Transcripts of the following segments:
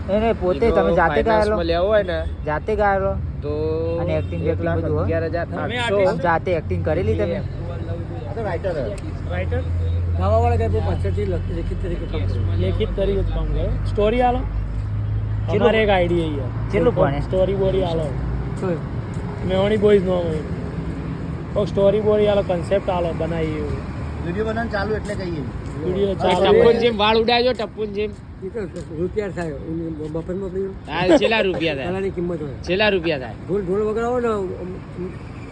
એને પોતે તમે જાતે ગાયેલો લેવો હોય ને જાતે ગાયેલો તો અને એક્ટિંગ બધું 11,800 જાતે એક્ટિંગ કરેલી તમે રાઇટર ગાવાવાળા કઈ પાછળથી લેખિત તરીકે કામ કરે સ્ટોરી આલો અમારે એક આઈડિયા કેટલું ભણે સ્ટોરી બોરી આલો મેવણી બોયઝ નો સ્ટોરી બોરી આલો કન્સેપ્ટ આલો બનાવી વિડીયો બનાવવાનું ચાલુ એટલે કહીએ વિડીયો ટપ્પુન જેમ વાળ ઉડાડજો ટપ્પુન જેમ રૂપિયા થાય મફતમાં છેલ્લા રૂપિયા થાય પહેલાની કિંમત હોય છેલ્લા રૂપિયા થાય ઢોલ વગાડો ને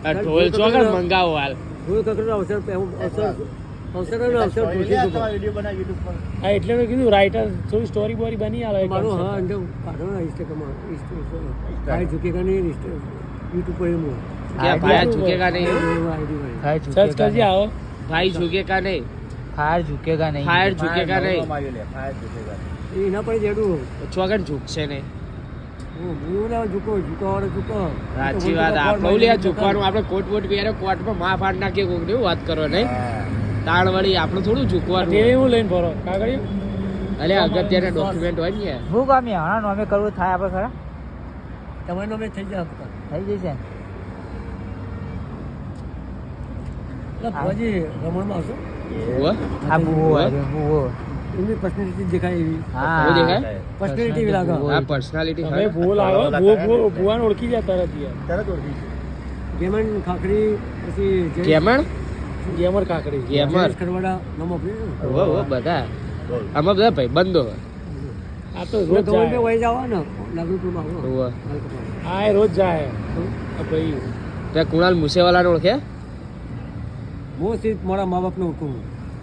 આ ઢોલ ચોકર મંગાવો હાલ ઢોલ કકડનો અવસર વિડીયો બનાવ યુટ્યુબ પર હા એટલે મેં કીધું રાઇટર થોડી સ્ટોરી બોરી બની આવે મારું હા અંદર કાઢો ને ઇન્સ્ટાગ્રામ ભાઈ ઝુકેગા નહીં યુટ્યુબ પર એમ क्या भाई झुकेगा नहीं સર્ચ કરજે આવો भाई झुकेगा नहीं ફાયર ઝુકેગા નહીં फायर झुकेगा नहीं એના પર જેડું ચોકર ઝુકશે નહીં હું ના ઝુકો સાચી વાત આપણે લ્યા ઝુકવાનું આપણે કોટ વોટ પહેર્યો કોર્ટમાં માં ફાડ નાખીએ કોક ની વાત કરો નહીં તાણ વળી આપણે થોડું ઝુકવાનું હું લઈને ફરો કાગળ અલે અગત્યના ડોક્યુમેન્ટ હોય ને હું કામ હણા નોમે કરવું થાય આપણે ખરા તમારે નોમે થઈ જાય થઈ જશે ફોજી રમણમાં આવશો હા બુવો એમની પર્સનાલિટી દેખાય એવી હા હું દેખાય પર્સનાલિટી લાગે આ પર્સનાલિટી તમે ભૂવો લાવો ભૂવાને ઓળખી જાય તરત તરત ઓળખી છે ગેમન ખાખરી પછી કેમણ ગેમર ખાખરી ગેમર. ખરવાડા નામ આપણે ઓ બધા આમાં બધા ભાઈ બંધો આ તો રોજ જાય વહી જાવ ને નાગરપુરમાં આવો ઓહો. હા એ રોજ જાય આ ભાઈ તે કુણાલ મુસેવાલાને ઓળખે હું સિર્ફ મારા મા બાપને ઓળખું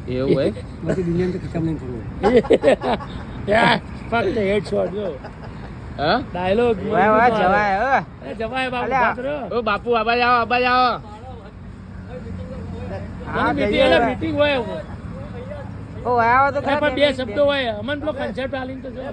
એવું હોય બાકી દુનિયાને તો કામ નહીં કરવું ફક્ત હેડશોટ જો હા ડાયલોગ વાહ જવાય જવાય બાપુ અલ્યા. બાપ રો ઓ બાપુ આબાજ આવો આબાજ આવો હા મીટિંગ હોય ઓ આવો તો પણ બે શબ્દો હોય અમન પેલો કન્સેપ્ટ આલીને તો જો